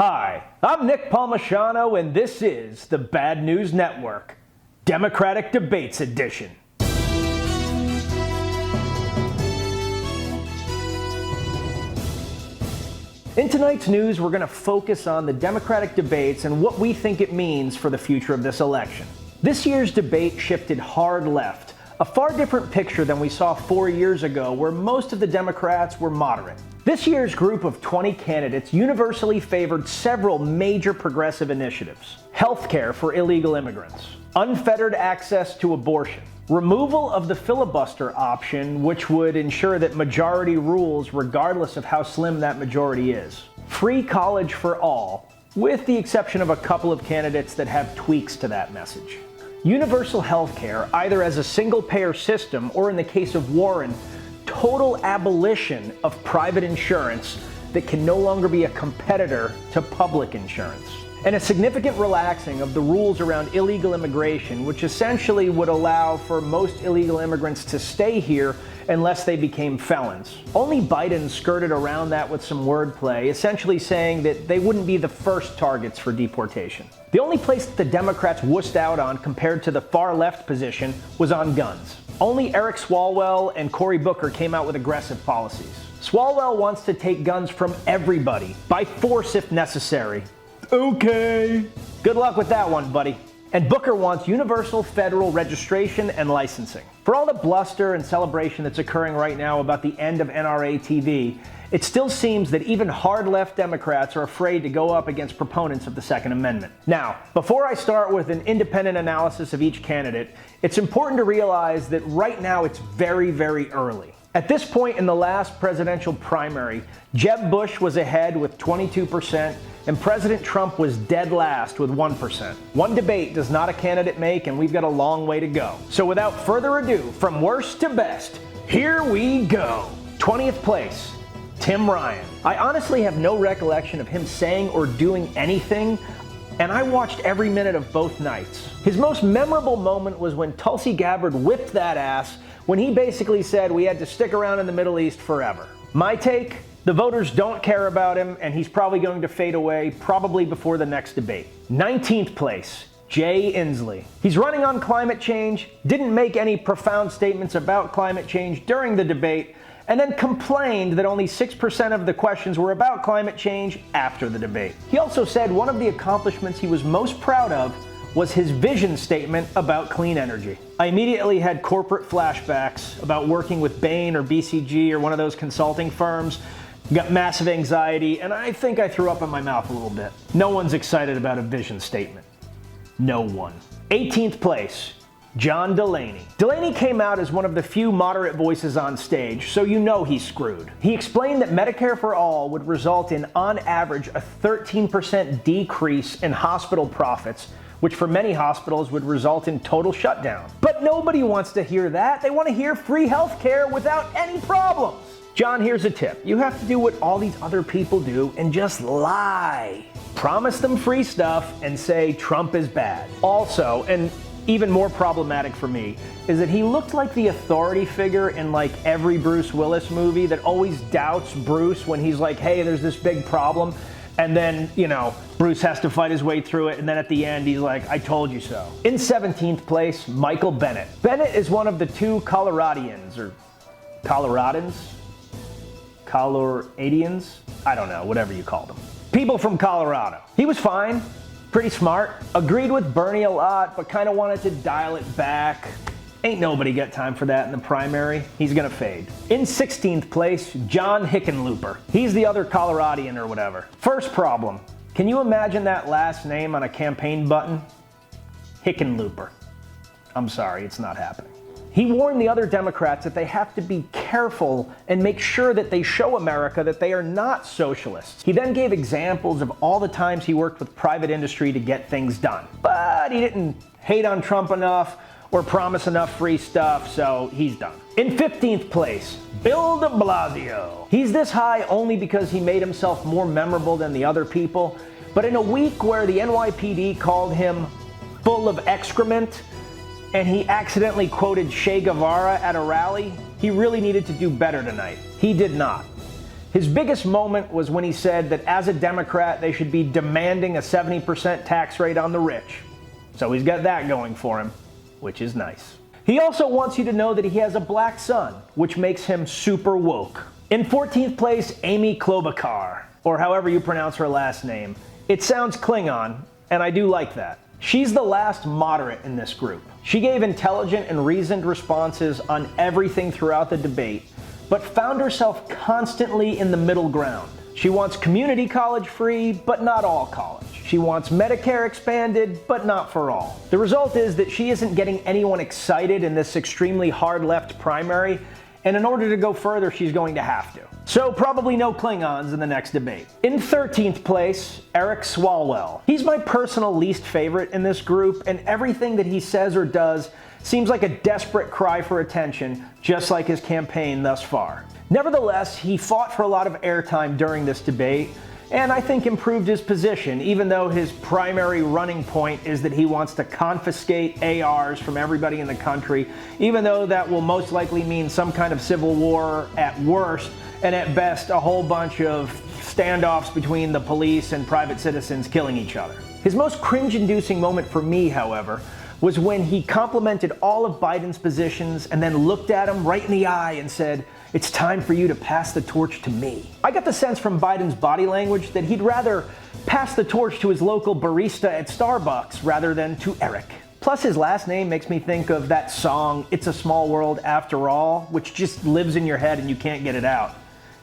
Hi, I'm Nick Palmisano, and this is the Bad News Network, Democratic Debates Edition. In tonight's news, we're going to focus on the Democratic debates and what we think it means for the future of this election. This year's debate shifted hard left, a far different picture than we saw 4 years ago, where most of the Democrats were moderate. This year's group of 20 candidates universally favored several major progressive initiatives: healthcare for illegal immigrants, unfettered access to abortion, removal of the filibuster option, which would ensure that majority rules regardless of how slim that majority is, free college for all, with the exception of a couple of candidates that have tweaks to that message, universal healthcare either as a single-payer system or, in the case of Warren, total abolition of private insurance that can no longer be a competitor to public insurance, and a significant relaxing of the rules around illegal immigration, which essentially would allow for most illegal immigrants to stay here unless they became felons. Only Biden skirted around that with some wordplay, essentially saying that they wouldn't be the first targets for deportation. The only place that the Democrats wussed out on compared to the far left position was on guns. Only Eric Swalwell and Cory Booker came out with aggressive policies. Swalwell wants to take guns from everybody, by force if necessary. Okay. Good luck with that one, buddy. And Booker wants universal federal registration and licensing. For all the bluster and celebration that's occurring right now about the end of NRA TV, it still seems that even hard left Democrats are afraid to go up against proponents of the Second Amendment. Now, before I start with an independent analysis of each candidate, it's important to realize that right now it's very, very early. At this point in the last presidential primary, Jeb Bush was ahead with 22%, and President Trump was dead last with 1%. One debate does not a candidate make, and we've got a long way to go. So without further ado, from worst to best, here we go. 20th place, Tim Ryan. I honestly have no recollection of him saying or doing anything, and I watched every minute of both nights. His most memorable moment was when Tulsi Gabbard whipped that ass when he basically said we had to stick around in the Middle East forever. My take? The voters don't care about him, and he's probably going to fade away probably before the next debate. 19th place, Jay Inslee. He's running on climate change, didn't make any profound statements about climate change during the debate, and then complained that only 6% of the questions were about climate change after the debate. He also said one of the accomplishments he was most proud of was his vision statement about clean energy. I immediately had corporate flashbacks about working with Bain or BCG or one of those consulting firms, got massive anxiety, and I think I threw up in my mouth a little bit. No one's excited about a vision statement. No one. 18th place, John Delaney. Delaney came out as one of the few moderate voices on stage, so you know he's screwed. He explained that Medicare for All would result in, on average, a 13% decrease in hospital profits, which for many hospitals would result in total shutdown. But nobody wants to hear that. They want to hear free health care without any problems. John, here's a tip. You have to do what all these other people do and just lie. Promise them free stuff and say Trump is bad. Also, and even more problematic for me, is that he looked like the authority figure in like every Bruce Willis movie that always doubts Bruce when he's like, hey, there's this big problem. And then, Bruce has to fight his way through it, and then at the end, he's like, I told you so. In 17th place, Michael Bennet. Bennet is one of the two Coloradians, or Coloradans? Coloradians? I don't know, whatever you call them. People from Colorado. He was fine, pretty smart, agreed with Bernie a lot, but kind of wanted to dial it back. Ain't nobody got time for that in the primary. He's gonna fade. In 16th place, John Hickenlooper. He's the other Coloradian or whatever. First problem, can you imagine that last name on a campaign button? Hickenlooper. I'm sorry, it's not happening. He warned the other Democrats that they have to be careful and make sure that they show America that they are not socialists. He then gave examples of all the times he worked with private industry to get things done. But he didn't hate on Trump enough or promise enough free stuff, so he's done. In 15th place, Bill de Blasio. He's this high only because he made himself more memorable than the other people, but in a week where the NYPD called him full of excrement, and he accidentally quoted Che Guevara at a rally, he really needed to do better tonight. He did not. His biggest moment was when he said that as a Democrat, they should be demanding a 70% tax rate on the rich. So he's got that going for him, which is nice. He also wants you to know that he has a black son, which makes him super woke. In 14th place, Amy Klobuchar, or however you pronounce her last name. It sounds Klingon, and I do like that. She's the last moderate in this group. She gave intelligent and reasoned responses on everything throughout the debate, but found herself constantly in the middle ground. She wants community college free, but not all college. She wants Medicare expanded, but not for all. The result is that she isn't getting anyone excited in this extremely hard left primary, and in order to go further, she's going to have to. So probably no Klingons in the next debate. In 13th place, Eric Swalwell. He's my personal least favorite in this group, and everything that he says or does seems like a desperate cry for attention, just like his campaign thus far. Nevertheless, he fought for a lot of airtime during this debate, and I think improved his position, even though his primary running point is that he wants to confiscate ARs from everybody in the country, even though that will most likely mean some kind of civil war at worst, and at best a whole bunch of standoffs between the police and private citizens killing each other. His most cringe-inducing moment for me, however, was when he complimented all of Biden's positions and then looked at him right in the eye and said, "It's time for you to pass the torch to me." I got the sense from Biden's body language that he'd rather pass the torch to his local barista at Starbucks rather than to Eric. Plus, his last name makes me think of that song, "It's a Small World After All," which just lives in your head and you can't get it out.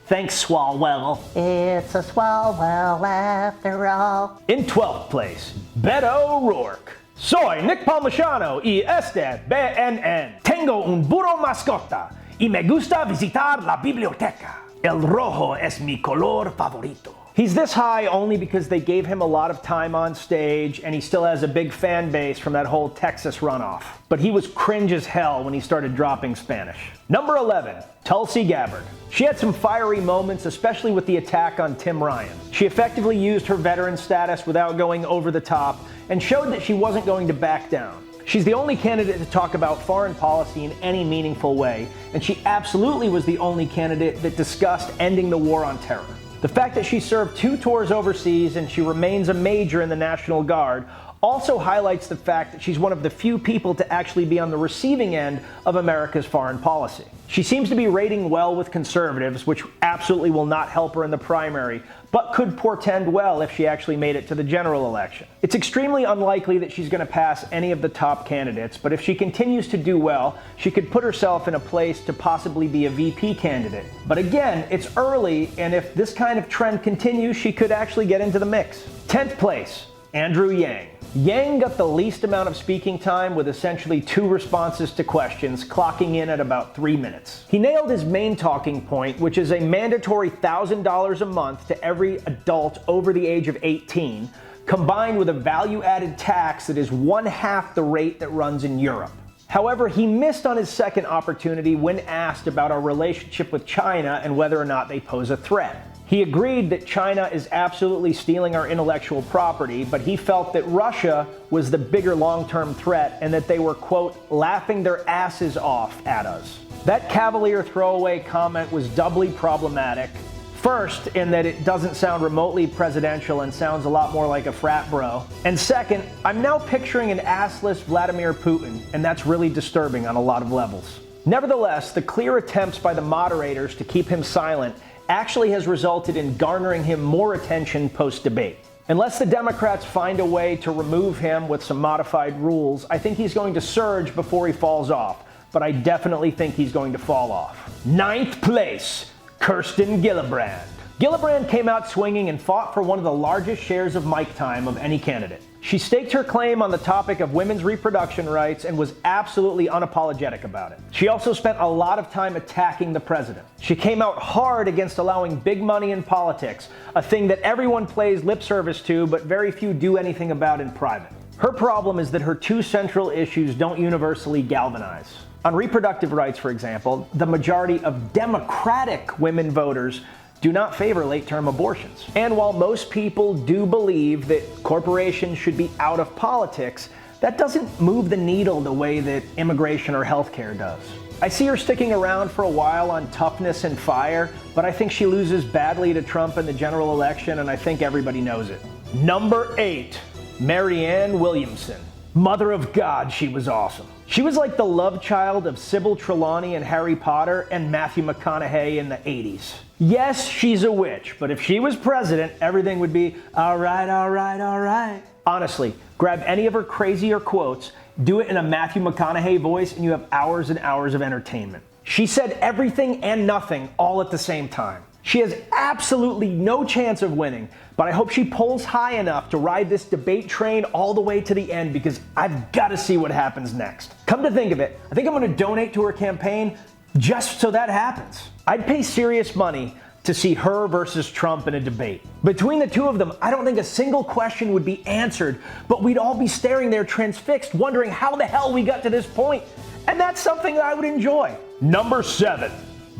Thanks, Swalwell. It's a Swalwell after all. In 12th place, Beto O'Rourke. Soy Nick Palmisano y este BNN. Tengo un burro mascota y me gusta visitar la biblioteca. El rojo es mi color favorito. He's this high only because they gave him a lot of time on stage and he still has a big fan base from that whole Texas runoff. But he was cringe as hell when he started dropping Spanish. Number 11, Tulsi Gabbard. She had some fiery moments, especially with the attack on Tim Ryan. She effectively used her veteran status without going over the top and showed that she wasn't going to back down. She's the only candidate to talk about foreign policy in any meaningful way, and she absolutely was the only candidate that discussed ending the war on terror. The fact that she served 2 tours overseas and she remains a major in the National Guard also highlights the fact that she's one of the few people to actually be on the receiving end of America's foreign policy. She seems to be rating well with conservatives, which absolutely will not help her in the primary, but could portend well if she actually made it to the general election. It's extremely unlikely that she's going to pass any of the top candidates, but if she continues to do well, she could put herself in a place to possibly be a VP candidate. But again, it's early, and if this kind of trend continues, she could actually get into the mix. 10th place, Andrew Yang. Yang got the least amount of speaking time with essentially 2 responses to questions, clocking in at about 3 minutes. He nailed his main talking point, which is a mandatory $1,000 a month to every adult over the age of 18, combined with a value-added tax that is 1/2 the rate that runs in Europe. However, he missed on his second opportunity when asked about our relationship with China and whether or not they pose a threat. He agreed that China is absolutely stealing our intellectual property, but he felt that Russia was the bigger long-term threat and that they were, quote, laughing their asses off at us. That cavalier throwaway comment was doubly problematic. First, in that it doesn't sound remotely presidential and sounds a lot more like a frat bro. And second, I'm now picturing an assless Vladimir Putin, and that's really disturbing on a lot of levels. Nevertheless, the clear attempts by the moderators to keep him silent actually has resulted in garnering him more attention post-debate. Unless the Democrats find a way to remove him with some modified rules, I think he's going to surge before he falls off, but I definitely think he's going to fall off. 9th place, Kirsten Gillibrand. Gillibrand came out swinging and fought for one of the largest shares of mic time of any candidate. She staked her claim on the topic of women's reproduction rights and was absolutely unapologetic about it. She also spent a lot of time attacking the president. She came out hard against allowing big money in politics, a thing that everyone plays lip service to, but very few do anything about in private. Her problem is that her 2 central issues don't universally galvanize. On reproductive rights, for example, the majority of Democratic women voters do not favor late-term abortions. And while most people do believe that corporations should be out of politics, that doesn't move the needle the way that immigration or healthcare does. I see her sticking around for a while on toughness and fire, but I think she loses badly to Trump in the general election, and I think everybody knows it. Number 8, Marianne Williamson. Mother of God, she was awesome. She was like the love child of Sybil Trelawney in Harry Potter and Matthew McConaughey in the 80s. Yes, she's a witch, but if she was president, everything would be all right, all right, all right. Honestly, grab any of her crazier quotes, do it in a Matthew McConaughey voice, and you have hours and hours of entertainment. She said everything and nothing all at the same time. She has absolutely no chance of winning, but I hope she pulls high enough to ride this debate train all the way to the end, because I've got to see what happens next. Come to think of it, I think I'm going to donate to her campaign just so that happens. I'd pay serious money to see her versus Trump in a debate. Between the two of them, I don't think a single question would be answered, but we'd all be staring there transfixed, wondering how the hell we got to this point. And that's something that I would enjoy. Number 7,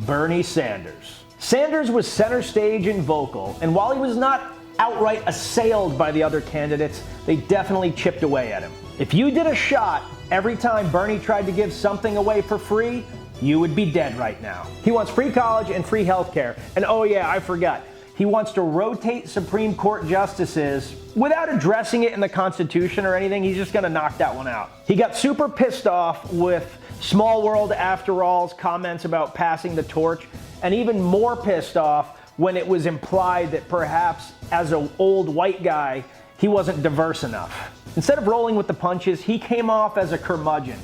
Bernie Sanders. Sanders was center stage and vocal, and while he was not outright assailed by the other candidates, they definitely chipped away at him. If you did a shot every time Bernie tried to give something away for free, you would be dead right now. He wants free college and free healthcare. And oh yeah, I forgot. He wants to rotate Supreme Court justices without addressing it in the Constitution or anything. He's just gonna knock that one out. He got super pissed off with Small World After All's comments about passing the torch, and even more pissed off when it was implied that perhaps as an old white guy, he wasn't diverse enough. Instead of rolling with the punches, he came off as a curmudgeon.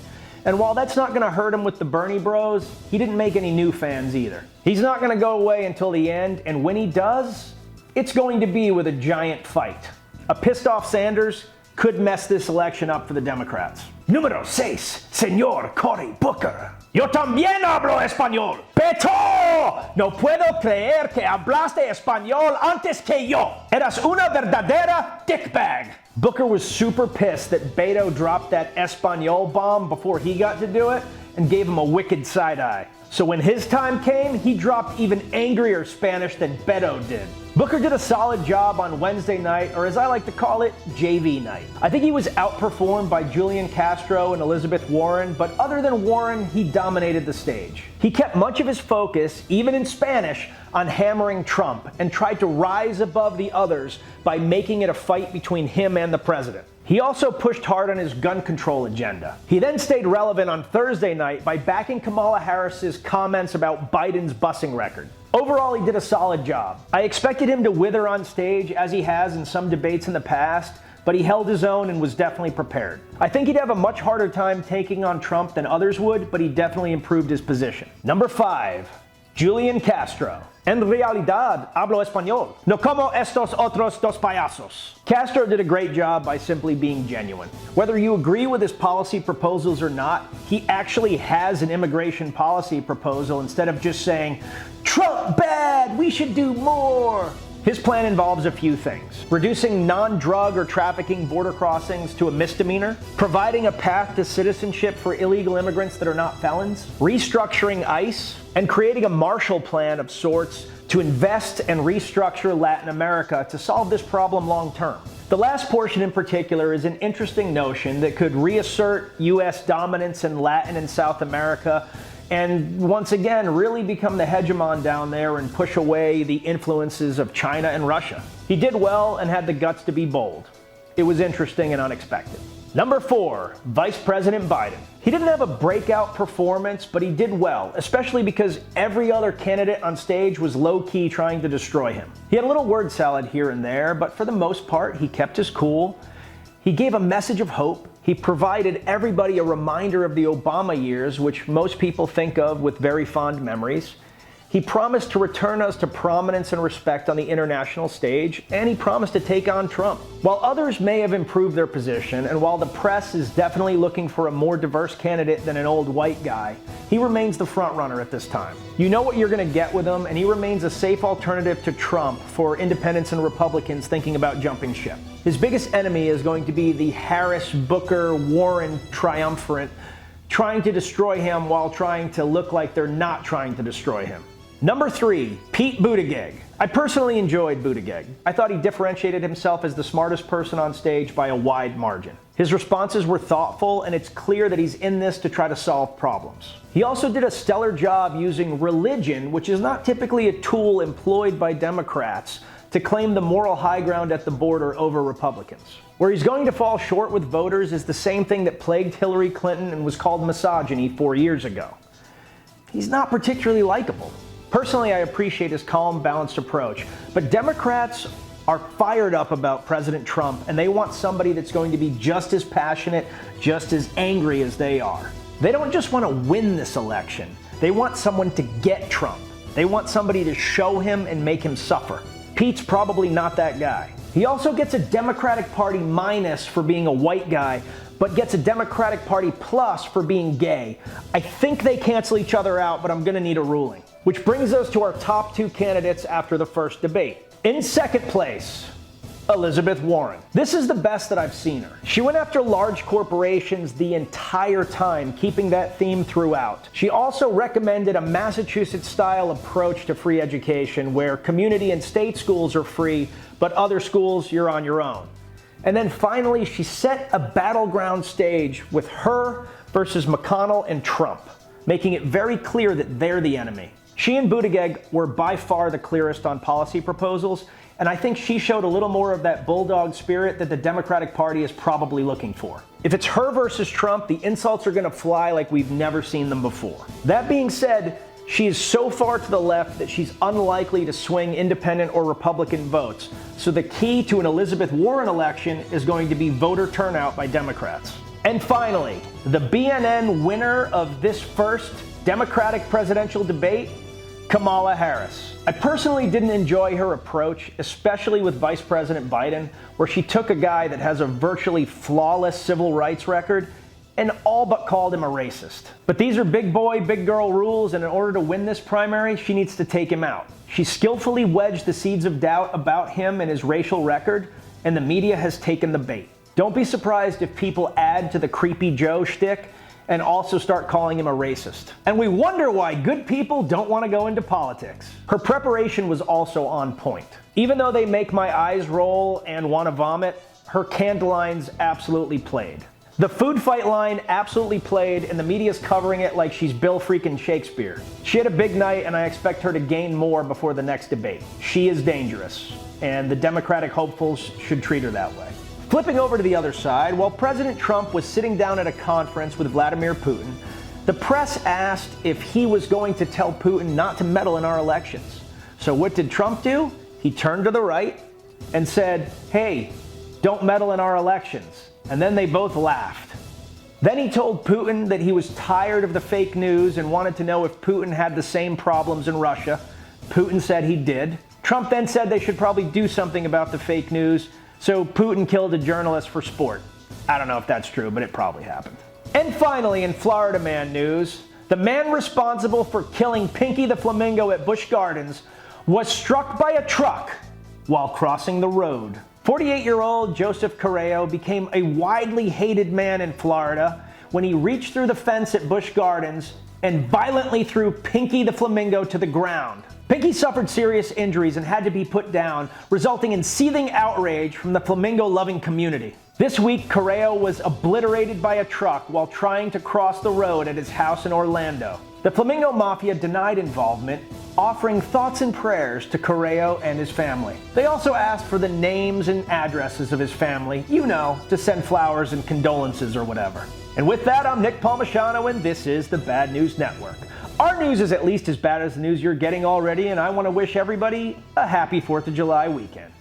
And while that's not going to hurt him with the Bernie bros, he didn't make any new fans either. He's not going to go away until the end, and when he does, it's going to be with a giant fight. A pissed off Sanders could mess this election up for the Democrats. Número 6, Señor Cory Booker. Yo también hablo español. Beto! No puedo creer que hablaste español antes que yo. Eras una verdadera dickbag. Booker was super pissed that Beto dropped that Espanol bomb before he got to do it and gave him a wicked side eye. So when his time came, he dropped even angrier Spanish than Beto did. Booker did a solid job on Wednesday night, or as I like to call it, JV night. I think he was outperformed by Julian Castro and Elizabeth Warren, but other than Warren, he dominated the stage. He kept much of his focus, even in Spanish, on hammering Trump and tried to rise above the others by making it a fight between him and the president. He also pushed hard on his gun control agenda. He then stayed relevant on Thursday night by backing Kamala Harris's comments about Biden's busing record. Overall, he did a solid job. I expected him to wither on stage, as he has in some debates in the past, but he held his own and was definitely prepared. I think he'd have a much harder time taking on Trump than others would, but he definitely improved his position. Number 5, Julian Castro. En realidad, hablo español. No como estos otros dos payasos. Castro did a great job by simply being genuine. Whether you agree with his policy proposals or not, he actually has an immigration policy proposal instead of just saying, Trump bad, we should do more. His plan involves a few things: reducing non-drug or trafficking border crossings to a misdemeanor, providing a path to citizenship for illegal immigrants that are not felons, restructuring ICE, and creating a Marshall Plan of sorts to invest and restructure Latin America to solve this problem long term. The last portion in particular is an interesting notion that could reassert U.S. dominance in Latin and South America and once again really become the hegemon down there and push away the influences of China and Russia. He did well and had the guts to be bold. It was interesting and unexpected. Number 4, Vice President Biden. He didn't have a breakout performance, but he did well, especially because every other candidate on stage was low-key trying to destroy him. He had a little word salad here and there, but for the most part, he kept his cool. He gave a message of hope. He provided everybody a reminder of the Obama years, which most people think of with very fond memories. He promised to return us to prominence and respect on the international stage, and he promised to take on Trump. While others may have improved their position, and while the press is definitely looking for a more diverse candidate than an old white guy, he remains the front runner at this time. You know what you're going to get with him, and he remains a safe alternative to Trump for independents and Republicans thinking about jumping ship. His biggest enemy is going to be the Harris-Booker-Warren triumvirate, trying to destroy him while trying to look like they're not trying to destroy him. Number 3, Pete Buttigieg. I personally enjoyed Buttigieg. I thought he differentiated himself as the smartest person on stage by a wide margin. His responses were thoughtful, and it's clear that he's in this to try to solve problems. He also did a stellar job using religion, which is not typically a tool employed by Democrats, to claim the moral high ground at the border over Republicans. Where he's going to fall short with voters is the same thing that plagued Hillary Clinton and was called misogyny 4 years ago. He's not particularly likable. Personally, I appreciate his calm, balanced approach, but Democrats are fired up about President Trump, and they want somebody that's going to be just as passionate, just as angry as they are. They don't just want to win this election. They want someone to get Trump. They want somebody to show him and make him suffer. Pete's probably not that guy. He also gets a Democratic Party minus for being a white guy, but gets a Democratic Party plus for being gay. I think they cancel each other out, but I'm going to need a ruling. Which brings us to our top 2 candidates after the first debate. In second place, Elizabeth Warren. This is the best that I've seen her. She went after large corporations the entire time, keeping that theme throughout. She also recommended a Massachusetts-style approach to free education, where community and state schools are free, but other schools, you're on your own. And then finally, she set a battleground stage with her versus McConnell and Trump, making it very clear that they're the enemy. She and Buttigieg were by far the clearest on policy proposals, and I think she showed a little more of that bulldog spirit that the Democratic Party is probably looking for. If it's her versus Trump, the insults are going to fly like we've never seen them before. That being said, she is so far to the left that she's unlikely to swing independent or Republican votes, so the key to an Elizabeth Warren election is going to be voter turnout by Democrats. And finally, the BNN winner of this first Democratic presidential debate, Kamala Harris. I personally didn't enjoy her approach, especially with Vice President Biden, where she took a guy that has a virtually flawless civil rights record and all but called him a racist. But these are big boy, big girl rules, and in order to win this primary, she needs to take him out. She skillfully wedged the seeds of doubt about him and his racial record, and the media has taken the bait. Don't be surprised if people add to the creepy Joe shtick and also start calling him a racist. And we wonder why good people don't want to go into politics. Her preparation was also on point. Even though they make my eyes roll and want to vomit, her canned lines absolutely played. The food fight line absolutely played, and the media's covering it like she's Bill freaking Shakespeare. She had a big night, and I expect her to gain more before the next debate. She is dangerous, and the Democratic hopefuls should treat her that way. Flipping over to the other side, while President Trump was sitting down at a conference with Vladimir Putin, the press asked if he was going to tell Putin not to meddle in our elections. So what did Trump do? He turned to the right and said, "Hey, don't meddle in our elections." And then they both laughed. Then he told Putin that he was tired of the fake news and wanted to know if Putin had the same problems in Russia. Putin said he did. Trump then said they should probably do something about the fake news, so Putin killed a journalist for sport. I don't know if that's true, but it probably happened. And finally, in Florida man news, the man responsible for killing Pinky the flamingo at Busch Gardens was struck by a truck while crossing the road. 48-year-old Joseph Carreo became a widely hated man in Florida when he reached through the fence at Busch Gardens and violently threw Pinky the flamingo to the ground. Pinky suffered serious injuries and had to be put down, resulting in seething outrage from the flamingo-loving community. This week, Carreo was obliterated by a truck while trying to cross the road at his house in Orlando. The Flamingo Mafia denied involvement, offering thoughts and prayers to Carreo and his family. They also asked for the names and addresses of his family, to send flowers and condolences or whatever. And with that, I'm Nick Palmisano, and this is the Bad News Network. Our news is at least as bad as the news you're getting already, and I want to wish everybody a happy 4th of July weekend.